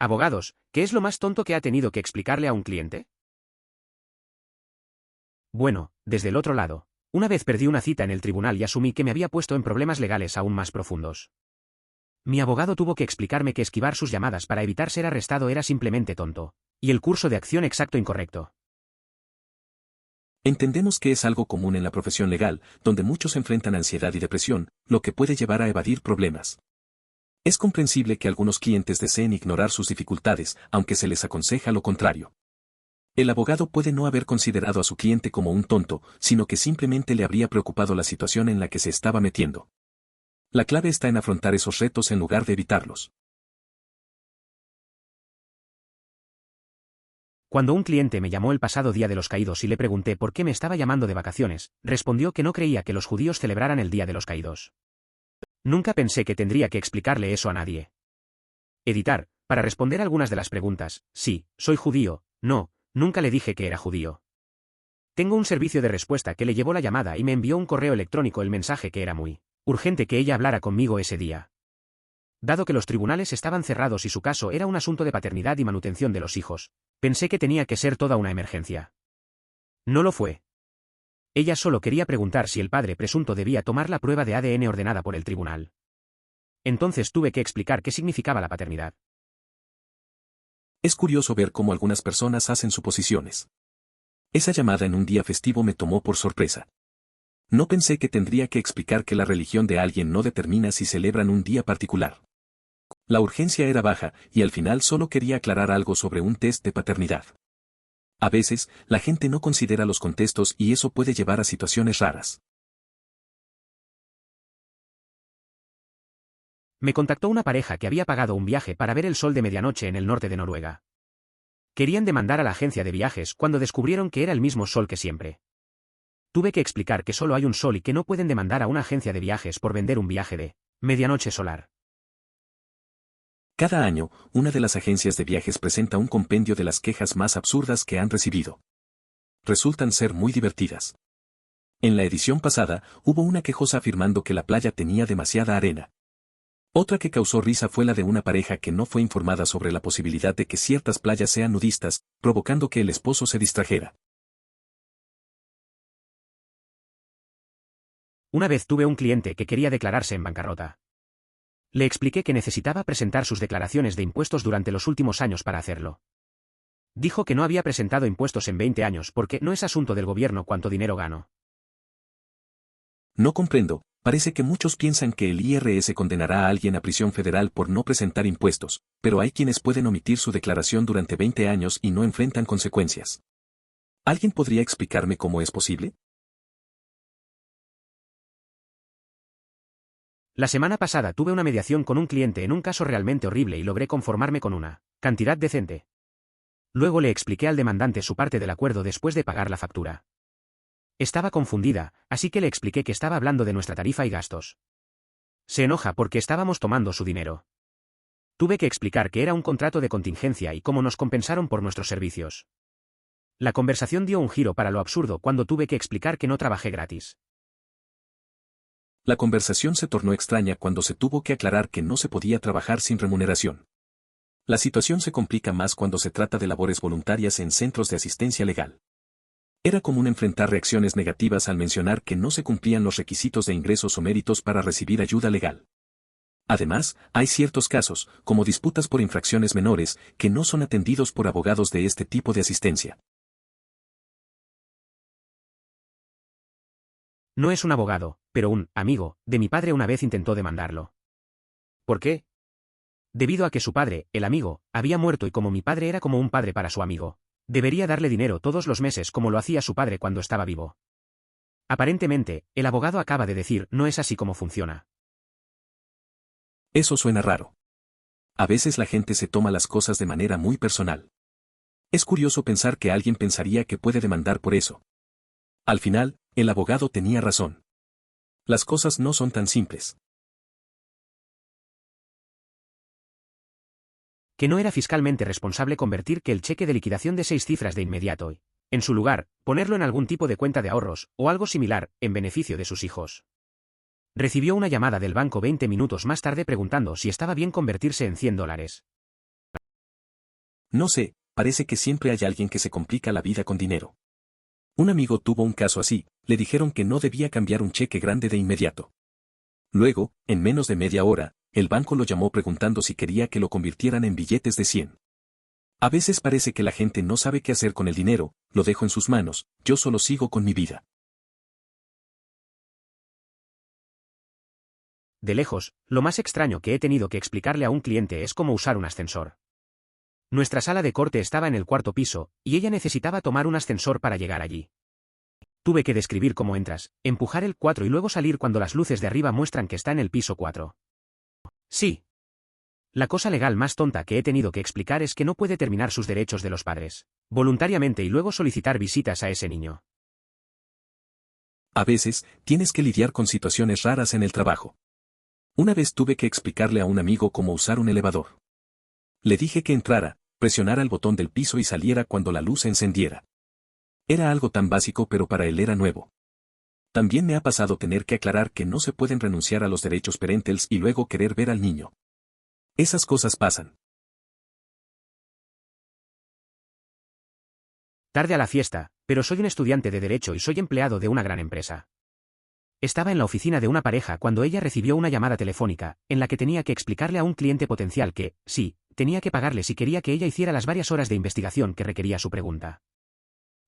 Abogados, ¿qué es lo más tonto que ha tenido que explicarle a un cliente? Bueno, desde el otro lado. Una vez perdí una cita en el tribunal y asumí que me había puesto en problemas legales aún más profundos. Mi abogado tuvo que explicarme que esquivar sus llamadas para evitar ser arrestado era simplemente tonto, y el curso de acción exacto incorrecto. Entendemos que es algo común en la profesión legal, donde muchos enfrentan ansiedad y depresión, lo que puede llevar a evadir problemas. Es comprensible que algunos clientes deseen ignorar sus dificultades, aunque se les aconseja lo contrario. El abogado puede no haber considerado a su cliente como un tonto, sino que simplemente le habría preocupado la situación en la que se estaba metiendo. La clave está en afrontar esos retos en lugar de evitarlos. Cuando un cliente me llamó el pasado Día de los Caídos y le pregunté por qué me estaba llamando de vacaciones, respondió que no creía que los judíos celebraran el Día de los Caídos. Nunca pensé que tendría que explicarle eso a nadie. Editar, para responder algunas de las preguntas: sí, soy judío; no, nunca le dije que era judío. Tengo un servicio de respuesta que le llevó la llamada y me envió un correo electrónico el mensaje que era muy urgente que ella hablara conmigo ese día. Dado que los tribunales estaban cerrados y su caso era un asunto de paternidad y manutención de los hijos, pensé que tenía que ser toda una emergencia. No lo fue. Ella solo quería preguntar si el padre presunto debía tomar la prueba de ADN ordenada por el tribunal. Entonces tuve que explicar qué significaba la paternidad. Es curioso ver cómo algunas personas hacen suposiciones. Esa llamada en un día festivo me tomó por sorpresa. No pensé que tendría que explicar que la religión de alguien no determina si celebran un día particular. La urgencia era baja, y al final solo quería aclarar algo sobre un test de paternidad. A veces, la gente no considera los contextos y eso puede llevar a situaciones raras. Me contactó una pareja que había pagado un viaje para ver el sol de medianoche en el norte de Noruega. Querían demandar a la agencia de viajes cuando descubrieron que era el mismo sol que siempre. Tuve que explicar que solo hay un sol y que no pueden demandar a una agencia de viajes por vender un viaje de medianoche solar. Cada año, una de las agencias de viajes presenta un compendio de las quejas más absurdas que han recibido. Resultan ser muy divertidas. En la edición pasada, hubo una quejosa afirmando que la playa tenía demasiada arena. Otra que causó risa fue la de una pareja que no fue informada sobre la posibilidad de que ciertas playas sean nudistas, provocando que el esposo se distrajera. Una vez tuve un cliente que quería declararse en bancarrota. Le expliqué que necesitaba presentar sus declaraciones de impuestos durante los últimos años para hacerlo. Dijo que no había presentado impuestos en 20 años porque no es asunto del gobierno cuánto dinero gano. No comprendo, parece que muchos piensan que el IRS condenará a alguien a prisión federal por no presentar impuestos, pero hay quienes pueden omitir su declaración durante 20 años y no enfrentan consecuencias. ¿Alguien podría explicarme cómo es posible? La semana pasada tuve una mediación con un cliente en un caso realmente horrible y logré conformarme con una cantidad decente. Luego le expliqué al demandante su parte del acuerdo después de pagar la factura. Estaba confundida, así que le expliqué que estaba hablando de nuestra tarifa y gastos. Se enoja porque estábamos tomando su dinero. Tuve que explicar que era un contrato de contingencia y cómo nos compensaron por nuestros servicios. La conversación dio un giro para lo absurdo cuando tuve que explicar que no trabajé gratis. La conversación se tornó extraña cuando se tuvo que aclarar que no se podía trabajar sin remuneración. La situación se complica más cuando se trata de labores voluntarias en centros de asistencia legal. Era común enfrentar reacciones negativas al mencionar que no se cumplían los requisitos de ingresos o méritos para recibir ayuda legal. Además, hay ciertos casos, como disputas por infracciones menores, que no son atendidos por abogados de este tipo de asistencia. No es un abogado, pero un amigo de mi padre una vez intentó demandarlo. ¿Por qué? Debido a que su padre, el amigo, había muerto y como mi padre era como un padre para su amigo, debería darle dinero todos los meses como lo hacía su padre cuando estaba vivo. Aparentemente, el abogado acaba de decir no es así como funciona. Eso suena raro. A veces la gente se toma las cosas de manera muy personal. Es curioso pensar que alguien pensaría que puede demandar por eso. Al final, el abogado tenía razón. Las cosas no son tan simples. Que no era fiscalmente responsable convertir que el cheque de liquidación de 6 cifras de inmediato y, en su lugar, ponerlo en algún tipo de cuenta de ahorros, o algo similar, en beneficio de sus hijos. Recibió una llamada del banco 20 minutos más tarde preguntando si estaba bien convertirse en $100. No sé, parece que siempre hay alguien que se complica la vida con dinero. Un amigo tuvo un caso así, le dijeron que no debía cambiar un cheque grande de inmediato. Luego, en menos de media hora, el banco lo llamó preguntando si quería que lo convirtieran en billetes de 100. A veces parece que la gente no sabe qué hacer con el dinero, lo dejo en sus manos, yo solo sigo con mi vida. De lejos, lo más extraño que he tenido que explicarle a un cliente es cómo usar un ascensor. Nuestra sala de corte estaba en el cuarto piso, y ella necesitaba tomar un ascensor para llegar allí. Tuve que describir cómo entras, empujar el 4 y luego salir cuando las luces de arriba muestran que está en el piso 4. Sí. La cosa legal más tonta que he tenido que explicar es que no puede terminar sus derechos de los padres, voluntariamente y luego solicitar visitas a ese niño. A veces, tienes que lidiar con situaciones raras en el trabajo. Una vez tuve que explicarle a un amigo cómo usar un elevador. Le dije que entrara, presionara el botón del piso y saliera cuando la luz se encendiera. Era algo tan básico pero para él era nuevo. También me ha pasado tener que aclarar que no se pueden renunciar a los derechos parentales y luego querer ver al niño. Esas cosas pasan. Tarde a la fiesta, pero soy un estudiante de Derecho y soy empleado de una gran empresa. Estaba en la oficina de una pareja cuando ella recibió una llamada telefónica, en la que tenía que explicarle a un cliente potencial que, sí, tenía que pagarle si quería que ella hiciera las varias horas de investigación que requería su pregunta.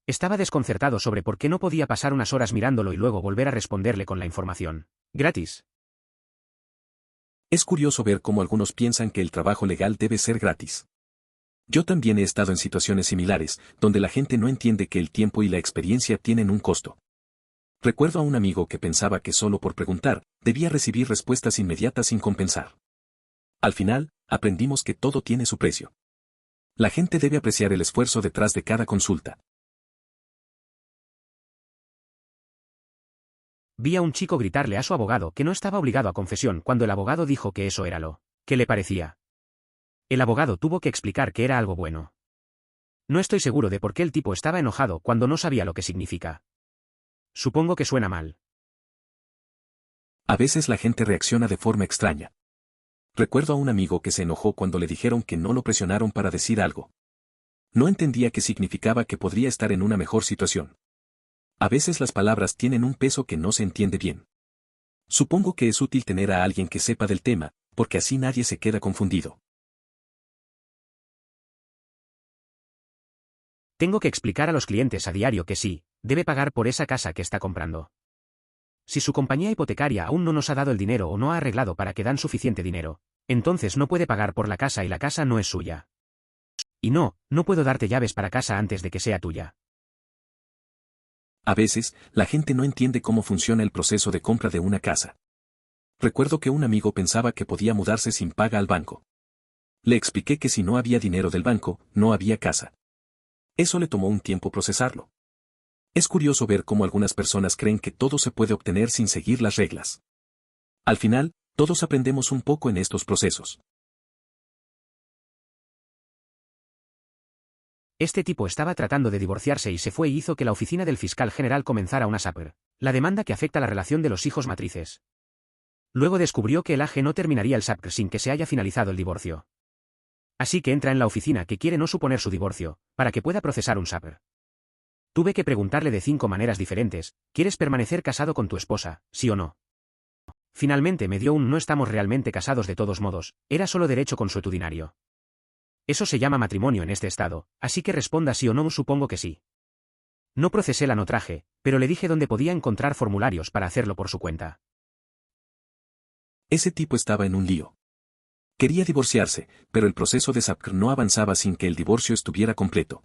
Estaba desconcertado sobre por qué no podía pasar unas horas mirándolo y luego volver a responderle con la información. Gratis. Es curioso ver cómo algunos piensan que el trabajo legal debe ser gratis. Yo también he estado en situaciones similares, donde la gente no entiende que el tiempo y la experiencia tienen un costo. Recuerdo a un amigo que pensaba que solo por preguntar, debía recibir respuestas inmediatas sin compensar. Al final, aprendimos que todo tiene su precio. La gente debe apreciar el esfuerzo detrás de cada consulta. Vi a un chico gritarle a su abogado que no estaba obligado a confesión cuando el abogado dijo que eso era lo que le parecía. El abogado tuvo que explicar que era algo bueno. No estoy seguro de por qué el tipo estaba enojado cuando no sabía lo que significa. Supongo que suena mal. A veces la gente reacciona de forma extraña. Recuerdo a un amigo que se enojó cuando le dijeron que no lo presionaron para decir algo. No entendía qué significaba que podría estar en una mejor situación. A veces las palabras tienen un peso que no se entiende bien. Supongo que es útil tener a alguien que sepa del tema, porque así nadie se queda confundido. Tengo que explicar a los clientes a diario que sí, debe pagar por esa casa que está comprando. Si su compañía hipotecaria aún no nos ha dado el dinero o no ha arreglado para que dan suficiente dinero, entonces no puede pagar por la casa y la casa no es suya. Y no puedo darte llaves para casa antes de que sea tuya. A veces, la gente no entiende cómo funciona el proceso de compra de una casa. Recuerdo que un amigo pensaba que podía mudarse sin paga al banco. Le expliqué que si no había dinero del banco, no había casa. Eso le tomó un tiempo procesarlo. Es curioso ver cómo algunas personas creen que todo se puede obtener sin seguir las reglas. Al final, todos aprendemos un poco en estos procesos. Este tipo estaba tratando de divorciarse y se fue y hizo que la oficina del fiscal general comenzara una SAPR, la demanda que afecta la relación de los hijos matrices. Luego descubrió que el AG no terminaría el SAPR sin que se haya finalizado el divorcio. Así que entra en la oficina que quiere no suponer su divorcio, para que pueda procesar un SAPR. Tuve que preguntarle de 5 maneras diferentes: ¿quieres permanecer casado con tu esposa, sí o no? Finalmente me dio un no estamos realmente casados de todos modos, era solo derecho consuetudinario. Eso se llama matrimonio en este estado, así que responda sí o no, supongo que sí. No procesé la no traje, pero le dije dónde podía encontrar formularios para hacerlo por su cuenta. Ese tipo estaba en un lío. Quería divorciarse, pero el proceso de SAPR no avanzaba sin que el divorcio estuviera completo.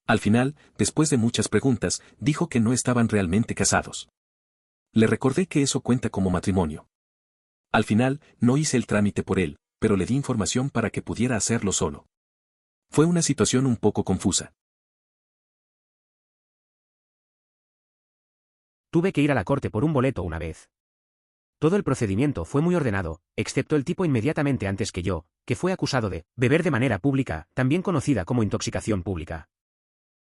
Al final, después de muchas preguntas, dijo que no estaban realmente casados. Le recordé que eso cuenta como matrimonio. Al final, no hice el trámite por él, pero le di información para que pudiera hacerlo solo. Fue una situación un poco confusa. Tuve que ir a la corte por un boleto una vez. Todo el procedimiento fue muy ordenado, excepto el tipo inmediatamente antes que yo, que fue acusado de beber de manera pública, también conocida como intoxicación pública.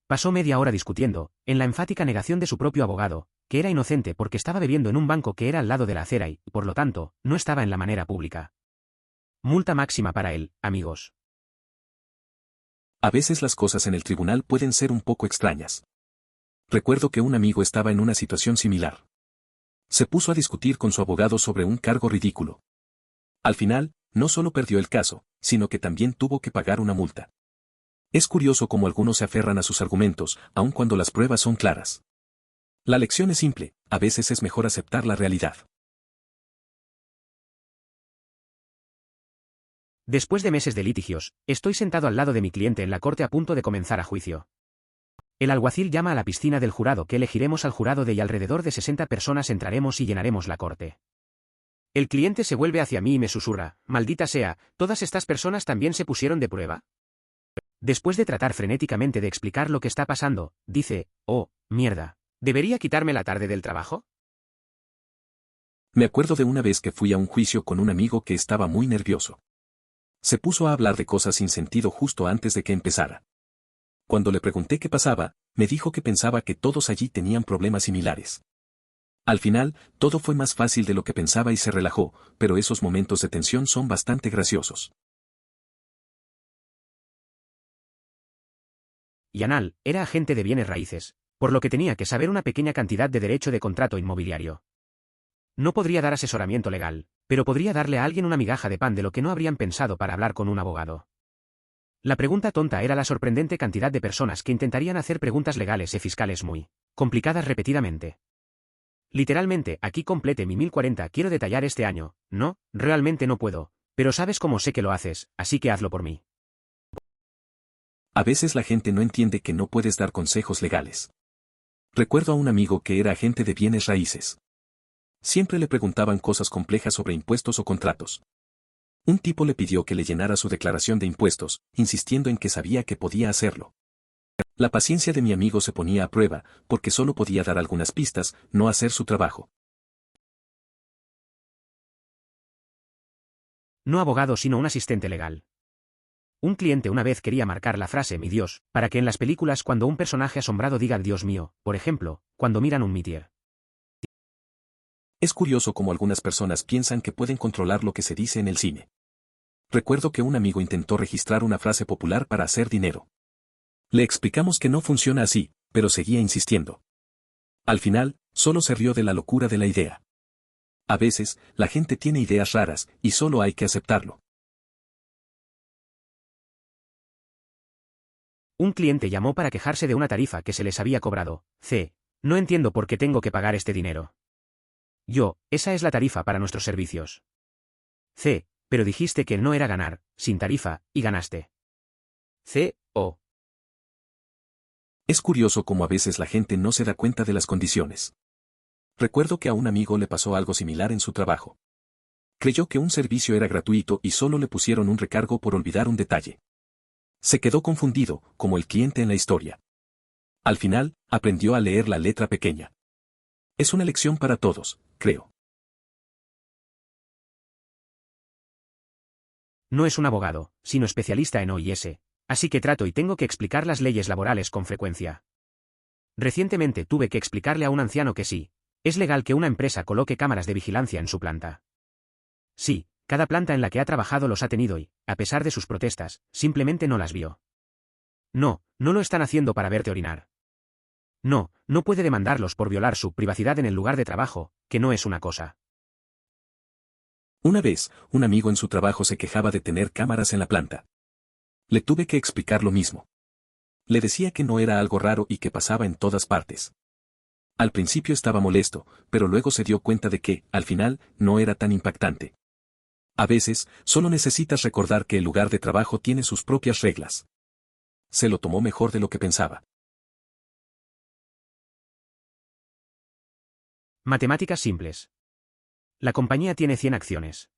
Pasó media hora discutiendo, en la enfática negación de su propio abogado, que era inocente porque estaba bebiendo en un banco que era al lado de la acera y, por lo tanto, no estaba en la manera pública. Multa máxima para él, amigos. A veces las cosas en el tribunal pueden ser un poco extrañas. Recuerdo que un amigo estaba en una situación similar. Se puso a discutir con su abogado sobre un cargo ridículo. Al final, no solo perdió el caso, sino que también tuvo que pagar una multa. Es curioso cómo algunos se aferran a sus argumentos, aun cuando las pruebas son claras. La lección es simple, a veces es mejor aceptar la realidad. Después de meses de litigios, estoy sentado al lado de mi cliente en la corte a punto de comenzar a juicio. El alguacil llama a la piscina del jurado que elegiremos al jurado de y alrededor de 60 personas entraremos y llenaremos la corte. El cliente se vuelve hacia mí y me susurra, maldita sea, ¿todas estas personas también se pusieron de prueba? Después de tratar frenéticamente de explicar lo que está pasando, dice, oh, mierda, ¿debería quitarme la tarde del trabajo? Me acuerdo de una vez que fui a un juicio con un amigo que estaba muy nervioso. Se puso a hablar de cosas sin sentido justo antes de que empezara. Cuando le pregunté qué pasaba, me dijo que pensaba que todos allí tenían problemas similares. Al final, todo fue más fácil de lo que pensaba y se relajó, pero esos momentos de tensión son bastante graciosos. Yanal era agente de bienes raíces, por lo que tenía que saber una pequeña cantidad de derecho de contrato inmobiliario. No podría dar asesoramiento legal, pero podría darle a alguien una migaja de pan de lo que no habrían pensado para hablar con un abogado. La pregunta tonta era la sorprendente cantidad de personas que intentarían hacer preguntas legales y fiscales muy complicadas repetidamente. Literalmente, aquí complete mi 1040 quiero detallar este año, no, realmente no puedo, pero sabes cómo sé que lo haces, así que hazlo por mí. A veces la gente no entiende que no puedes dar consejos legales. Recuerdo a un amigo que era agente de bienes raíces. Siempre le preguntaban cosas complejas sobre impuestos o contratos. Un tipo le pidió que le llenara su declaración de impuestos, insistiendo en que sabía que podía hacerlo. La paciencia de mi amigo se ponía a prueba, porque solo podía dar algunas pistas, no hacer su trabajo. No abogado sino un asistente legal. Un cliente una vez quería marcar la frase mi Dios, para que en las películas cuando un personaje asombrado diga Dios mío, por ejemplo, cuando miran un mitier. Es curioso cómo algunas personas piensan que pueden controlar lo que se dice en el cine. Recuerdo que un amigo intentó registrar una frase popular para hacer dinero. Le explicamos que no funciona así, pero seguía insistiendo. Al final, solo se rió de la locura de la idea. A veces, la gente tiene ideas raras, y solo hay que aceptarlo. Un cliente llamó para quejarse de una tarifa que se les había cobrado. No entiendo por qué tengo que pagar este dinero. Esa es la tarifa para nuestros servicios. Pero dijiste que no era ganar, sin tarifa, y ganaste. Oh. Es curioso cómo a veces la gente no se da cuenta de las condiciones. Recuerdo que a un amigo le pasó algo similar en su trabajo. Creyó que un servicio era gratuito y solo le pusieron un recargo por olvidar un detalle. Se quedó confundido, como el cliente en la historia. Al final, aprendió a leer la letra pequeña. Es una lección para todos, creo. No es un abogado, sino especialista en OIS, así que trato y tengo que explicar las leyes laborales con frecuencia. Recientemente tuve que explicarle a un anciano que sí, es legal que una empresa coloque cámaras de vigilancia en su planta. Sí, cada planta en la que ha trabajado los ha tenido y, a pesar de sus protestas, simplemente no las vio. No lo están haciendo para verte orinar. No puede demandarlos por violar su privacidad en el lugar de trabajo, que no es una cosa. Una vez, un amigo en su trabajo se quejaba de tener cámaras en la planta. Le tuve que explicar lo mismo. Le decía que no era algo raro y que pasaba en todas partes. Al principio estaba molesto, pero luego se dio cuenta de que, al final, no era tan impactante. A veces, solo necesitas recordar que el lugar de trabajo tiene sus propias reglas. Se lo tomó mejor de lo que pensaba. Matemáticas simples. La compañía tiene 100 acciones.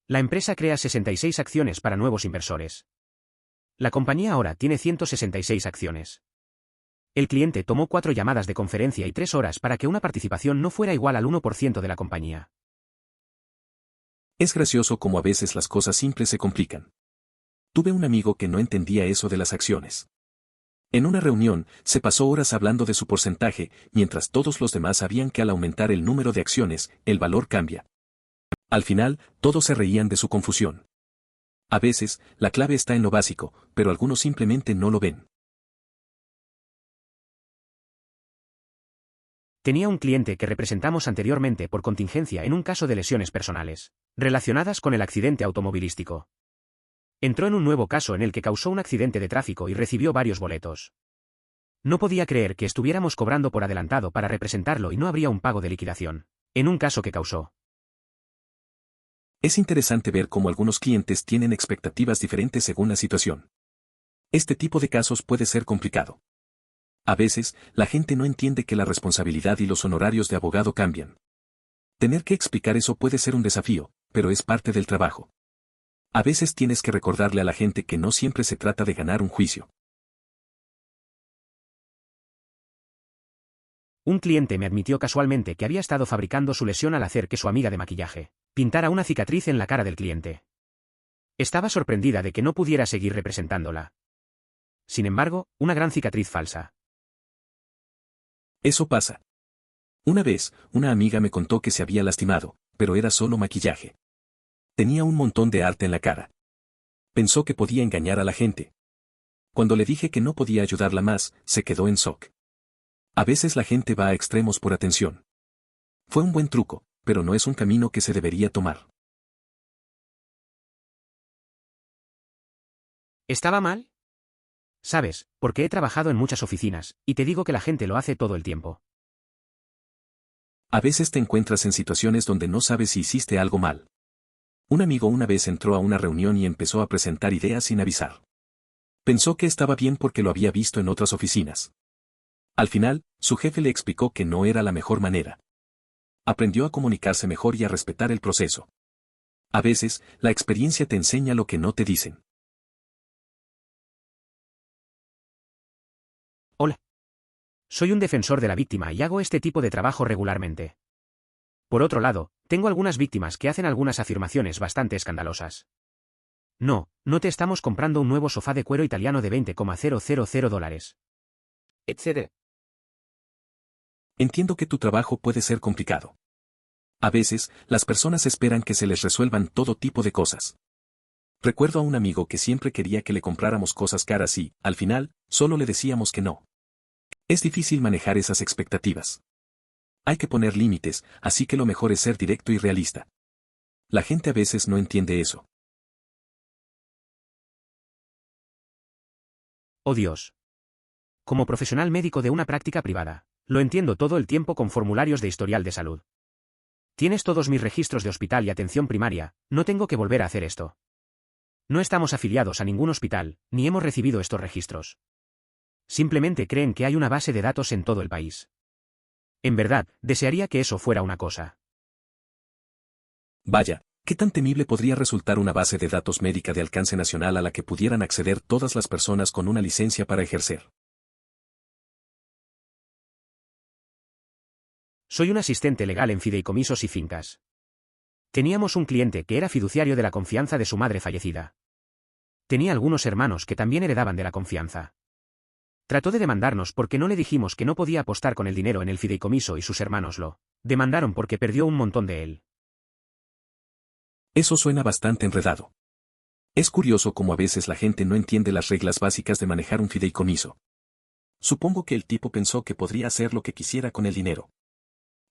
La empresa crea 66 acciones para nuevos inversores. La compañía ahora tiene 166 acciones. El cliente tomó 4 llamadas de conferencia y 3 horas para que una participación no fuera igual al 1% de la compañía. Es gracioso cómo a veces las cosas simples se complican. Tuve un amigo que no entendía eso de las acciones. En una reunión, se pasó horas hablando de su porcentaje, mientras todos los demás sabían que al aumentar el número de acciones, el valor cambia. Al final, todos se reían de su confusión. A veces, la clave está en lo básico, pero algunos simplemente no lo ven. Tenía un cliente que representamos anteriormente por contingencia en un caso de lesiones personales, relacionadas con el accidente automovilístico. Entró en un nuevo caso en el que causó un accidente de tráfico y recibió varios boletos. No podía creer que estuviéramos cobrando por adelantado para representarlo y no habría un pago de liquidación, en un caso que causó. Es interesante ver cómo algunos clientes tienen expectativas diferentes según la situación. Este tipo de casos puede ser complicado. A veces, la gente no entiende que la responsabilidad y los honorarios de abogado cambian. Tener que explicar eso puede ser un desafío, pero es parte del trabajo. A veces tienes que recordarle a la gente que no siempre se trata de ganar un juicio. Un cliente me admitió casualmente que había estado fabricando su lesión al hacer que su amiga de maquillaje pintara una cicatriz en la cara del cliente. Estaba sorprendida de que no pudiera seguir representándola. Sin embargo, una gran cicatriz falsa. Eso pasa. Una vez, una amiga me contó que se había lastimado, pero era solo maquillaje. Tenía un montón de arte en la cara. Pensó que podía engañar a la gente. Cuando le dije que no podía ayudarla más, se quedó en shock. A veces la gente va a extremos por atención. Fue un buen truco, pero no es un camino que se debería tomar. ¿Estaba mal? Sabes, porque he trabajado en muchas oficinas, y te digo que la gente lo hace todo el tiempo. A veces te encuentras en situaciones donde no sabes si hiciste algo mal. Un amigo una vez entró a una reunión y empezó a presentar ideas sin avisar. Pensó que estaba bien porque lo había visto en otras oficinas. Al final, su jefe le explicó que no era la mejor manera. Aprendió a comunicarse mejor y a respetar el proceso. A veces, la experiencia te enseña lo que no te dicen. Hola. Soy un defensor de la víctima y hago este tipo de trabajo regularmente. Por otro lado, tengo algunas víctimas que hacen algunas afirmaciones bastante escandalosas. No, no te estamos comprando un nuevo sofá de cuero italiano de $20,000. Etc. Entiendo que tu trabajo puede ser complicado. A veces, las personas esperan que se les resuelvan todo tipo de cosas. Recuerdo a un amigo que siempre quería que le compráramos cosas caras y, al final, solo le decíamos que no. Es difícil manejar esas expectativas. Hay que poner límites, así que lo mejor es ser directo y realista. La gente a veces no entiende eso. Oh Dios. Como profesional médico de una práctica privada, lo entiendo todo el tiempo con formularios de historial de salud. Tienes todos mis registros de hospital y atención primaria, no tengo que volver a hacer esto. No estamos afiliados a ningún hospital, ni hemos recibido estos registros. Simplemente creen que hay una base de datos en todo el país. En verdad, desearía que eso fuera una cosa. Vaya, ¿qué tan temible podría resultar una base de datos médica de alcance nacional a la que pudieran acceder todas las personas con una licencia para ejercer? Soy un asistente legal en fideicomisos y fincas. Teníamos un cliente que era fiduciario de la confianza de su madre fallecida. Tenía algunos hermanos que también heredaban de la confianza. Trató de demandarnos porque no le dijimos que no podía apostar con el dinero en el fideicomiso y sus hermanos lo demandaron porque perdió un montón de él. Eso suena bastante enredado. Es curioso cómo a veces la gente no entiende las reglas básicas de manejar un fideicomiso. Supongo que el tipo pensó que podría hacer lo que quisiera con el dinero.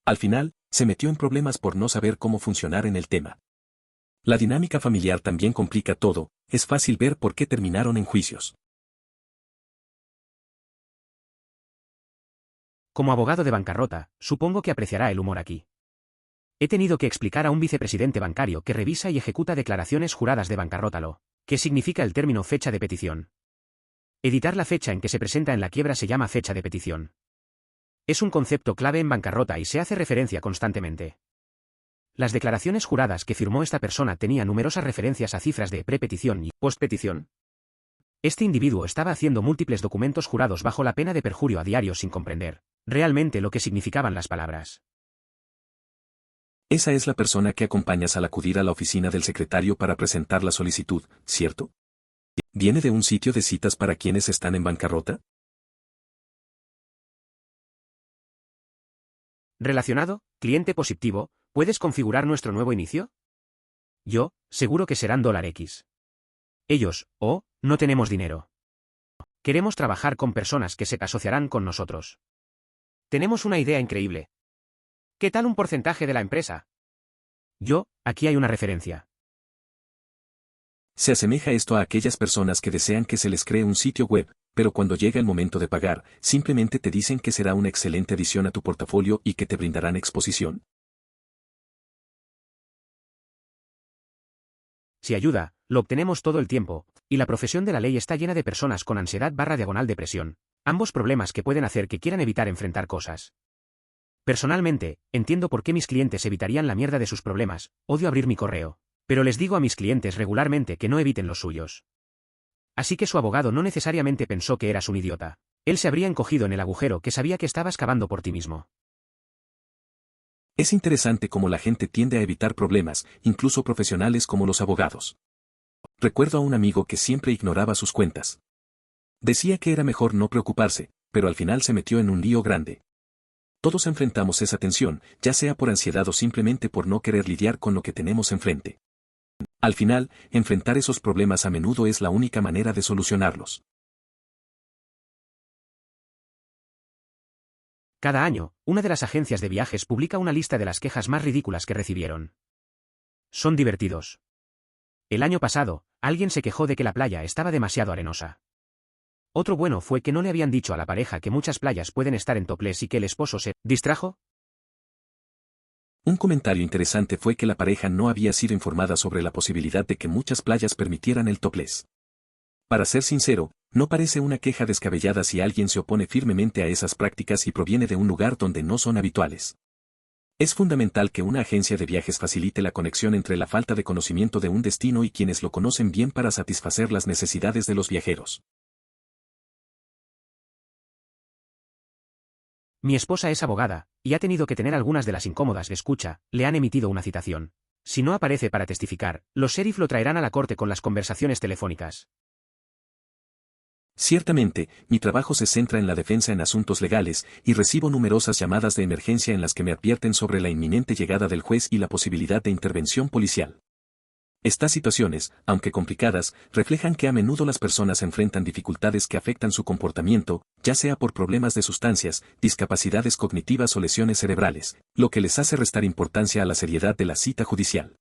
Al final, se metió en problemas por no saber cómo funcionar en el tema. La dinámica familiar también complica todo, es fácil ver por qué terminaron en juicios. Como abogado de bancarrota, supongo que apreciará el humor aquí. He tenido que explicar a un vicepresidente bancario que revisa y ejecuta declaraciones juradas de bancarrota lo que significa el término fecha de petición. Editar la fecha en que se presenta en la quiebra se llama fecha de petición. Es un concepto clave en bancarrota y se hace referencia constantemente. Las declaraciones juradas que firmó esta persona tenían numerosas referencias a cifras de prepetición y postpetición. Este individuo estaba haciendo múltiples documentos jurados bajo la pena de perjurio a diario sin comprender realmente lo que significaban las palabras. Esa es la persona que acompañas al acudir a la oficina del secretario para presentar la solicitud, ¿cierto? ¿Viene de un sitio de citas para quienes están en bancarrota? Relacionado, cliente positivo, ¿puedes configurar nuestro nuevo inicio? Yo, seguro que serán $X. Ellos, no tenemos dinero. Queremos trabajar con personas que se asociarán con nosotros. Tenemos una idea increíble. ¿Qué tal un porcentaje de la empresa? Aquí hay una referencia. Se asemeja esto a aquellas personas que desean que se les cree un sitio web, pero cuando llega el momento de pagar, simplemente te dicen que será una excelente adición a tu portafolio y que te brindarán exposición. Si ayuda, lo obtenemos todo el tiempo, y la profesión de la ley está llena de personas con ansiedad/depresión, ambos problemas que pueden hacer que quieran evitar enfrentar cosas. Personalmente, entiendo por qué mis clientes evitarían la mierda de sus problemas, odio abrir mi correo, pero les digo a mis clientes regularmente que no eviten los suyos. Así que su abogado no necesariamente pensó que eras un idiota. Él se habría encogido en el agujero que sabía que estabas cavando por ti mismo. Es interesante cómo la gente tiende a evitar problemas, incluso profesionales como los abogados. Recuerdo a un amigo que siempre ignoraba sus cuentas. Decía que era mejor no preocuparse, pero al final se metió en un lío grande. Todos enfrentamos esa tensión, ya sea por ansiedad o simplemente por no querer lidiar con lo que tenemos enfrente. Al final, enfrentar esos problemas a menudo es la única manera de solucionarlos. Cada año, una de las agencias de viajes publica una lista de las quejas más ridículas que recibieron. Son divertidos. El año pasado, alguien se quejó de que la playa estaba demasiado arenosa. Otro bueno fue que no le habían dicho a la pareja que muchas playas pueden estar en topless y que el esposo se distrajo. Un comentario interesante fue que la pareja no había sido informada sobre la posibilidad de que muchas playas permitieran el topless. Para ser sincero, no parece una queja descabellada si alguien se opone firmemente a esas prácticas y proviene de un lugar donde no son habituales. Es fundamental que una agencia de viajes facilite la conexión entre la falta de conocimiento de un destino y quienes lo conocen bien para satisfacer las necesidades de los viajeros. Mi esposa es abogada, y ha tenido que tener algunas de las incómodas escucha, le han emitido una citación. Si no aparece para testificar, los sheriff lo traerán a la corte con las conversaciones telefónicas. Ciertamente, mi trabajo se centra en la defensa en asuntos legales, y recibo numerosas llamadas de emergencia en las que me advierten sobre la inminente llegada del juez y la posibilidad de intervención policial. Estas situaciones, aunque complicadas, reflejan que a menudo las personas enfrentan dificultades que afectan su comportamiento, ya sea por problemas de sustancias, discapacidades cognitivas o lesiones cerebrales, lo que les hace restar importancia a la seriedad de la cita judicial.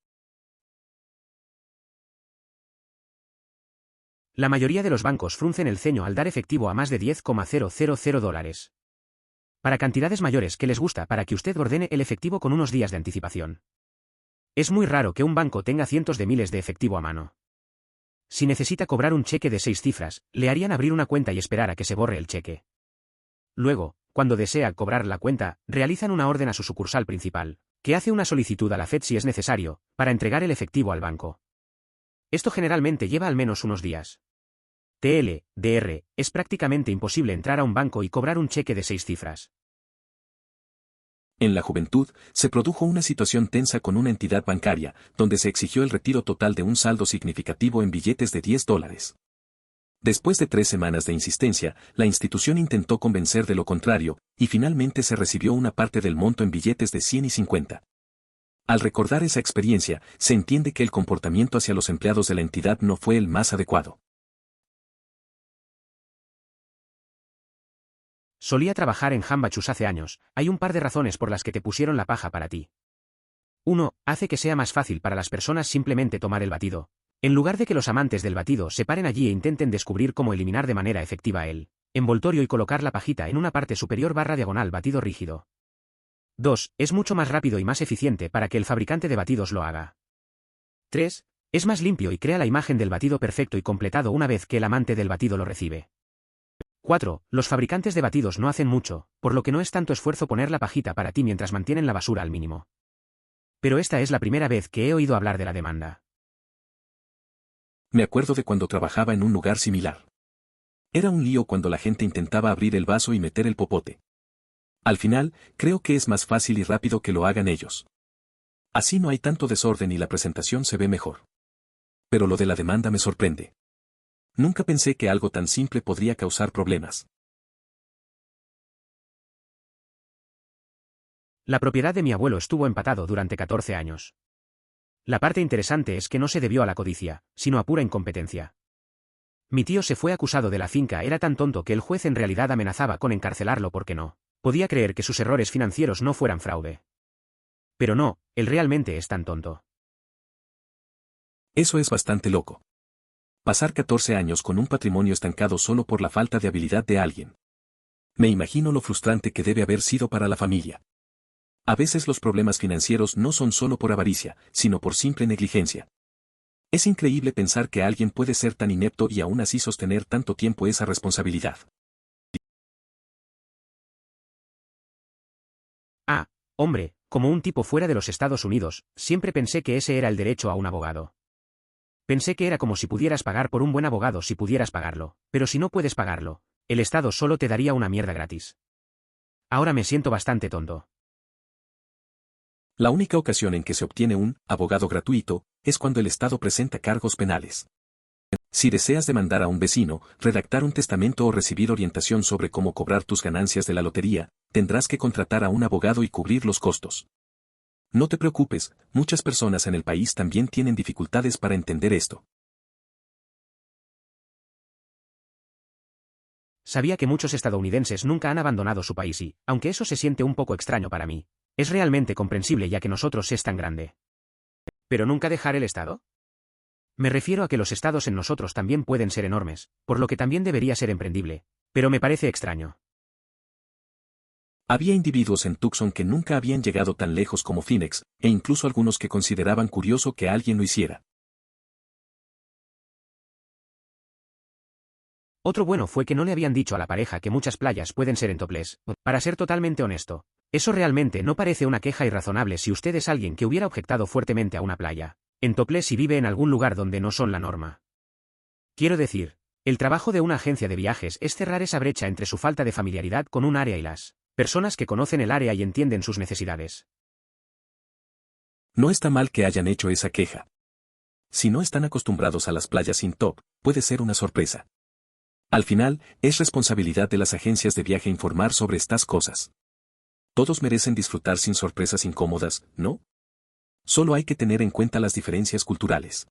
La mayoría de los bancos fruncen el ceño al dar efectivo a más de $10,000. Para cantidades mayores que les gusta para que usted ordene el efectivo con unos días de anticipación. Es muy raro que un banco tenga cientos de miles de efectivo a mano. Si necesita cobrar un cheque de 6 cifras, le harían abrir una cuenta y esperar a que se borre el cheque. Luego, cuando desea cobrar la cuenta, realizan una orden a su sucursal principal, que hace una solicitud a la Fed si es necesario, para entregar el efectivo al banco. Esto generalmente lleva al menos unos días. TLDR, es prácticamente imposible entrar a un banco y cobrar un cheque de 6 cifras. En la juventud, se produjo una situación tensa con una entidad bancaria, donde se exigió el retiro total de un saldo significativo en billetes de $10. Después de 3 semanas de insistencia, la institución intentó convencer de lo contrario, y finalmente se recibió una parte del monto en billetes de 100 y 50. Al recordar esa experiencia, se entiende que el comportamiento hacia los empleados de la entidad no fue el más adecuado. Solía trabajar en Hambachus hace años, hay un par de razones por las que te pusieron la paja para ti. 1. Hace que sea más fácil para las personas simplemente tomar el batido, en lugar de que los amantes del batido se paren allí e intenten descubrir cómo eliminar de manera efectiva el envoltorio y colocar la pajita en una parte superior/diagonal batido rígido. 2. Es mucho más rápido y más eficiente para que el fabricante de batidos lo haga. 3. Es más limpio y crea la imagen del batido perfecto y completado una vez que el amante del batido lo recibe. 4. Los fabricantes de batidos no hacen mucho, por lo que no es tanto esfuerzo poner la pajita para ti mientras mantienen la basura al mínimo. Pero esta es la primera vez que he oído hablar de la demanda. Me acuerdo de cuando trabajaba en un lugar similar. Era un lío cuando la gente intentaba abrir el vaso y meter el popote. Al final, creo que es más fácil y rápido que lo hagan ellos. Así no hay tanto desorden y la presentación se ve mejor. Pero lo de la demanda me sorprende. Nunca pensé que algo tan simple podría causar problemas. La propiedad de mi abuelo estuvo empatado durante 14 años. La parte interesante es que no se debió a la codicia, sino a pura incompetencia. Mi tío se fue acusado de la finca, era tan tonto que el juez en realidad amenazaba con encarcelarlo porque no podía creer que sus errores financieros no fueran fraude. Pero no, él realmente es tan tonto. Eso es bastante loco. Pasar 14 años con un patrimonio estancado solo por la falta de habilidad de alguien. Me imagino lo frustrante que debe haber sido para la familia. A veces los problemas financieros no son solo por avaricia, sino por simple negligencia. Es increíble pensar que alguien puede ser tan inepto y aún así sostener tanto tiempo esa responsabilidad. Ah, hombre, como un tipo fuera de los Estados Unidos, siempre pensé que ese era el derecho a un abogado. Pensé que era como si pudieras pagar por un buen abogado si pudieras pagarlo, pero si no puedes pagarlo, el Estado solo te daría una mierda gratis. Ahora me siento bastante tonto. La única ocasión en que se obtiene un abogado gratuito es cuando el Estado presenta cargos penales. Si deseas demandar a un vecino, redactar un testamento o recibir orientación sobre cómo cobrar tus ganancias de la lotería, tendrás que contratar a un abogado y cubrir los costos. No te preocupes, muchas personas en el país también tienen dificultades para entender esto. Sabía que muchos estadounidenses nunca han abandonado su país y, aunque eso se siente un poco extraño para mí, es realmente comprensible ya que nosotros es tan grande. ¿Pero nunca dejar el Estado? Me refiero a que los estados en nosotros también pueden ser enormes, por lo que también debería ser emprendible, pero me parece extraño. Había individuos en Tucson que nunca habían llegado tan lejos como Phoenix, e incluso algunos que consideraban curioso que alguien lo hiciera. Otro bueno fue que no le habían dicho a la pareja que muchas playas pueden ser en topless. Para ser totalmente honesto, eso realmente no parece una queja irrazonable si usted es alguien que hubiera objetado fuertemente a una playa en topless y vive en algún lugar donde no son la norma. Quiero decir, el trabajo de una agencia de viajes es cerrar esa brecha entre su falta de familiaridad con un área y las personas que conocen el área y entienden sus necesidades. No está mal que hayan hecho esa queja. Si no están acostumbrados a las playas sin top, puede ser una sorpresa. Al final, es responsabilidad de las agencias de viaje informar sobre estas cosas. Todos merecen disfrutar sin sorpresas incómodas, ¿no? Solo hay que tener en cuenta las diferencias culturales.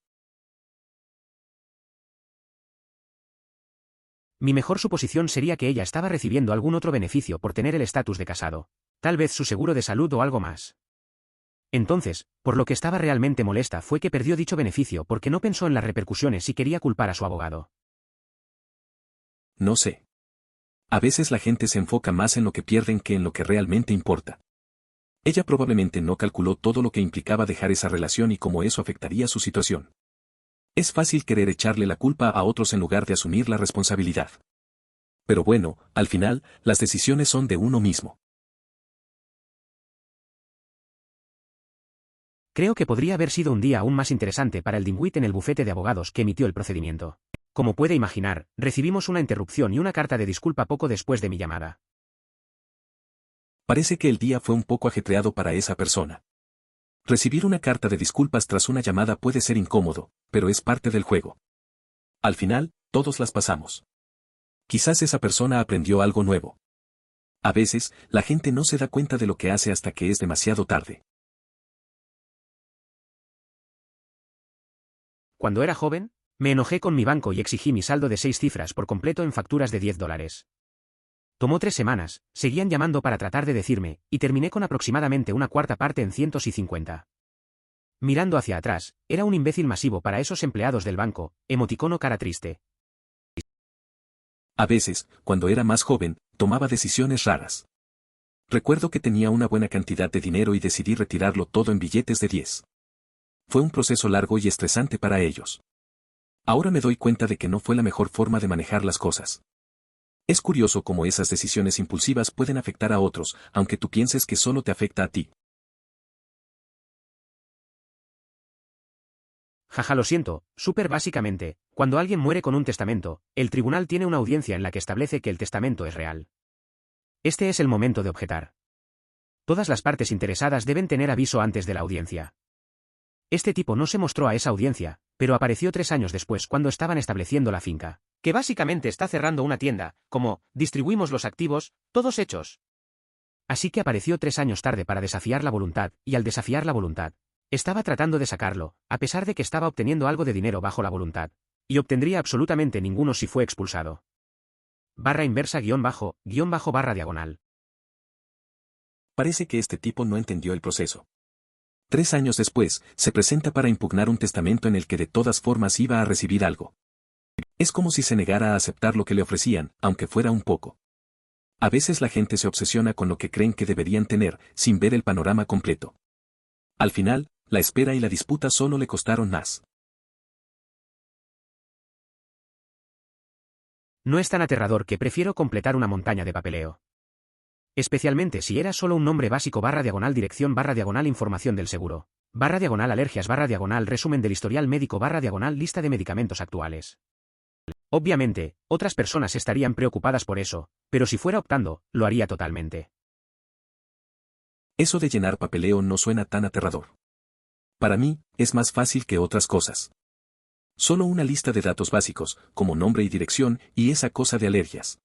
Mi mejor suposición sería que ella estaba recibiendo algún otro beneficio por tener el estatus de casado, tal vez su seguro de salud o algo más. Entonces, por lo que estaba realmente molesta fue que perdió dicho beneficio porque no pensó en las repercusiones y quería culpar a su abogado. No sé. A veces la gente se enfoca más en lo que pierden que en lo que realmente importa. Ella probablemente no calculó todo lo que implicaba dejar esa relación y cómo eso afectaría su situación. Es fácil querer echarle la culpa a otros en lugar de asumir la responsabilidad. Pero bueno, al final, las decisiones son de uno mismo. Creo que podría haber sido un día aún más interesante para el Dimwit en el bufete de abogados que emitió el procedimiento. Como puede imaginar, recibimos una interrupción y una carta de disculpa poco después de mi llamada. Parece que el día fue un poco ajetreado para esa persona. Recibir una carta de disculpas tras una llamada puede ser incómodo, pero es parte del juego. Al final, todos las pasamos. Quizás esa persona aprendió algo nuevo. A veces, la gente no se da cuenta de lo que hace hasta que es demasiado tarde. Cuando era joven, me enojé con mi banco y exigí mi saldo de 6 cifras por completo en facturas de $10. Tomó 3 semanas, seguían llamando para tratar de decirme, y terminé con aproximadamente una cuarta parte en 150. Mirando hacia atrás, era un imbécil masivo para esos empleados del banco, emoticono cara triste. A veces, cuando era más joven, tomaba decisiones raras. Recuerdo que tenía una buena cantidad de dinero y decidí retirarlo todo en billetes de 10. Fue un proceso largo y estresante para ellos. Ahora me doy cuenta de que no fue la mejor forma de manejar las cosas. Es curioso cómo esas decisiones impulsivas pueden afectar a otros, aunque tú pienses que solo te afecta a ti. Jaja, lo siento, súper básicamente, cuando alguien muere con un testamento, el tribunal tiene una audiencia en la que establece que el testamento es real. Este es el momento de objetar. Todas las partes interesadas deben tener aviso antes de la audiencia. Este tipo no se mostró a esa audiencia, pero apareció 3 años después cuando estaban estableciendo la finca, que básicamente está cerrando una tienda, como, distribuimos los activos, todos hechos. Así que apareció 3 años tarde para desafiar la voluntad, y al desafiar la voluntad, Estaba tratando de sacarlo, a pesar de que estaba obteniendo algo de dinero bajo la voluntad. Y obtendría absolutamente ninguno si fue expulsado. Barra inversa guión bajo barra diagonal. Parece que este tipo no entendió el proceso. 3 años después, se presenta para impugnar un testamento en el que de todas formas iba a recibir algo. Es como si se negara a aceptar lo que le ofrecían, aunque fuera un poco. A veces la gente se obsesiona con lo que creen que deberían tener, sin ver el panorama completo. Al final, la espera y la disputa solo le costaron más. No es tan aterrador que prefiero completar una montaña de papeleo. Especialmente si era solo un nombre básico barra diagonal dirección barra diagonal información del seguro, barra diagonal alergias barra diagonal resumen del historial médico barra diagonal lista de medicamentos actuales. Obviamente, otras personas estarían preocupadas por eso, pero si fuera optando, lo haría totalmente. Eso de llenar papeleo no suena tan aterrador. Para mí, es más fácil que otras cosas. Solo una lista de datos básicos, como nombre y dirección, y esa cosa de alergias.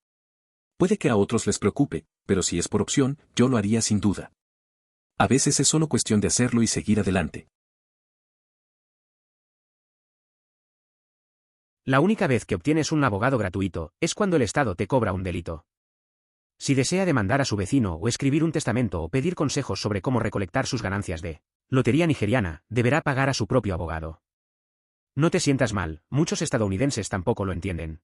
Puede que a otros les preocupe, pero si es por opción, yo lo haría sin duda. A veces es solo cuestión de hacerlo y seguir adelante. La única vez que obtienes un abogado gratuito es cuando el Estado te cobra un delito. Si desea demandar a su vecino o escribir un testamento o pedir consejos sobre cómo recolectar sus ganancias de lotería nigeriana, deberá pagar a su propio abogado. No te sientas mal, muchos estadounidenses tampoco lo entienden.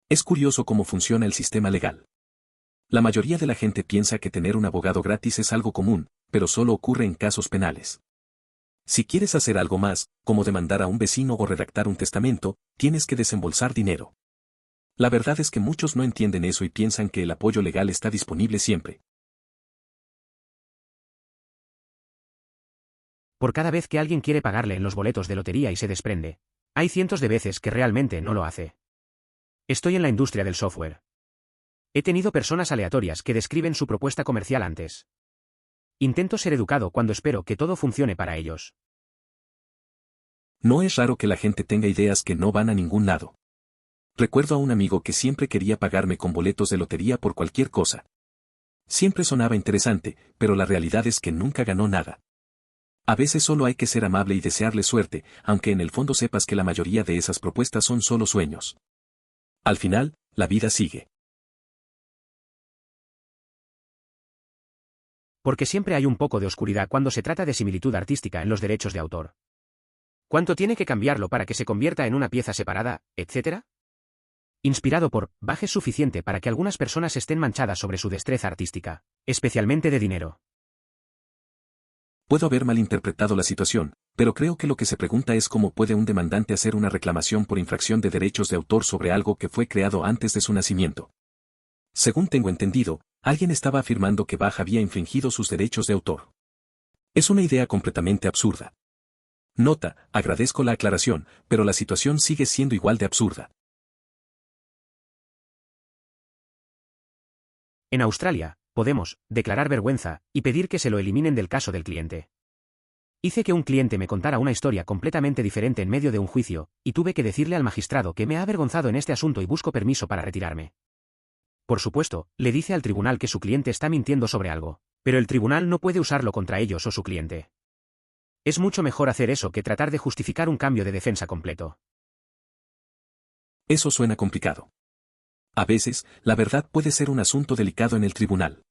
Es curioso cómo funciona el sistema legal. La mayoría de la gente piensa que tener un abogado gratis es algo común, pero solo ocurre en casos penales. Si quieres hacer algo más, como demandar a un vecino o redactar un testamento, tienes que desembolsar dinero. La verdad es que muchos no entienden eso y piensan que el apoyo legal está disponible siempre. Por cada vez que alguien quiere pagarle en los boletos de lotería y se desprende, hay cientos de veces que realmente no lo hace. Estoy en la industria del software. He tenido personas aleatorias que describen su propuesta comercial antes. Intento ser educado cuando espero que todo funcione para ellos. No es raro que la gente tenga ideas que no van a ningún lado. Recuerdo a un amigo que siempre quería pagarme con boletos de lotería por cualquier cosa. Siempre sonaba interesante, pero la realidad es que nunca ganó nada. A veces solo hay que ser amable y desearle suerte, aunque en el fondo sepas que la mayoría de esas propuestas son solo sueños. Al final, la vida sigue. Porque siempre hay un poco de oscuridad cuando se trata de similitud artística en los derechos de autor. ¿Cuánto tiene que cambiarlo para que se convierta en una pieza separada, etcétera? Inspirado por, baje suficiente para que algunas personas estén manchadas sobre su destreza artística, especialmente de dinero. Puedo haber malinterpretado la situación, pero creo que lo que se pregunta es cómo puede un demandante hacer una reclamación por infracción de derechos de autor sobre algo que fue creado antes de su nacimiento. Según tengo entendido, alguien estaba afirmando que Bach había infringido sus derechos de autor. Es una idea completamente absurda. Nota, agradezco la aclaración, pero la situación sigue siendo igual de absurda. En Australia, podemos declarar vergüenza y pedir que se lo eliminen del caso del cliente. Hice que un cliente me contara una historia completamente diferente en medio de un juicio, y tuve que decirle al magistrado que me ha avergonzado en este asunto y busco permiso para retirarme. Por supuesto, le dice al tribunal que su cliente está mintiendo sobre algo, pero el tribunal no puede usarlo contra ellos o su cliente. Es mucho mejor hacer eso que tratar de justificar un cambio de defensa completo. Eso suena complicado. A veces, la verdad puede ser un asunto delicado en el tribunal.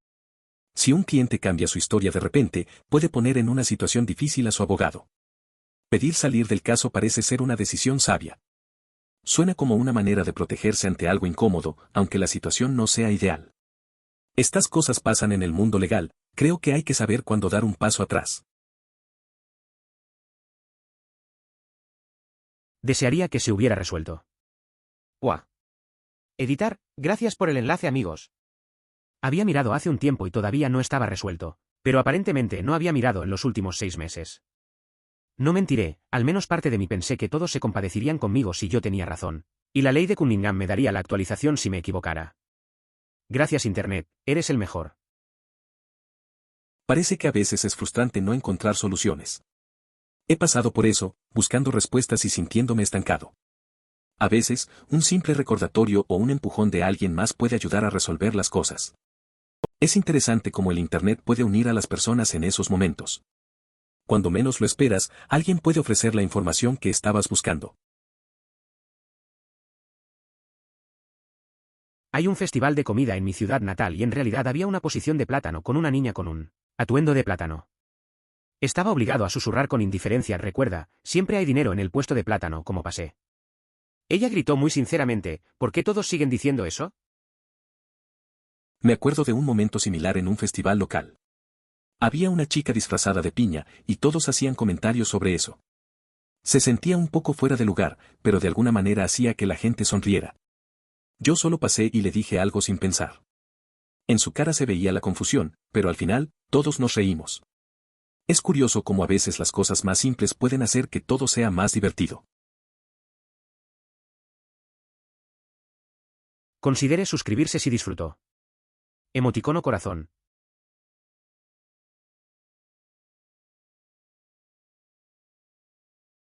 Si un cliente cambia su historia de repente, puede poner en una situación difícil a su abogado. Pedir salir del caso parece ser una decisión sabia. Suena como una manera de protegerse ante algo incómodo, aunque la situación no sea ideal. Estas cosas pasan en el mundo legal, creo que hay que saber cuándo dar un paso atrás. Desearía que se hubiera resuelto. ¡Uah! Editar, gracias por el enlace amigos. Había mirado hace un tiempo y todavía no estaba resuelto, pero aparentemente no había mirado en los últimos 6 meses. No mentiré, al menos parte de mí pensé que todos se compadecerían conmigo si yo tenía razón, y la ley de Cunningham me daría la actualización si me equivocara. Gracias Internet, eres el mejor. Parece que a veces es frustrante no encontrar soluciones. He pasado por eso, buscando respuestas y sintiéndome estancado. A veces, un simple recordatorio o un empujón de alguien más puede ayudar a resolver las cosas. Es interesante cómo el Internet puede unir a las personas en esos momentos. Cuando menos lo esperas, alguien puede ofrecer la información que estabas buscando. Hay un festival de comida en mi ciudad natal y en realidad había una posición de plátano con una niña con un atuendo de plátano. Estaba obligado a susurrar con indiferencia, recuerda, siempre hay dinero en el puesto de plátano, como pasé. Ella gritó muy sinceramente, ¿por qué todos siguen diciendo eso? Me acuerdo de un momento similar en un festival local. Había una chica disfrazada de piña, y todos hacían comentarios sobre eso. Se sentía un poco fuera de lugar, pero de alguna manera hacía que la gente sonriera. Yo solo pasé y le dije algo sin pensar. En su cara se veía la confusión, pero al final, todos nos reímos. Es curioso cómo a veces las cosas más simples pueden hacer que todo sea más divertido. Considere suscribirse si disfrutó. Emoticono corazón.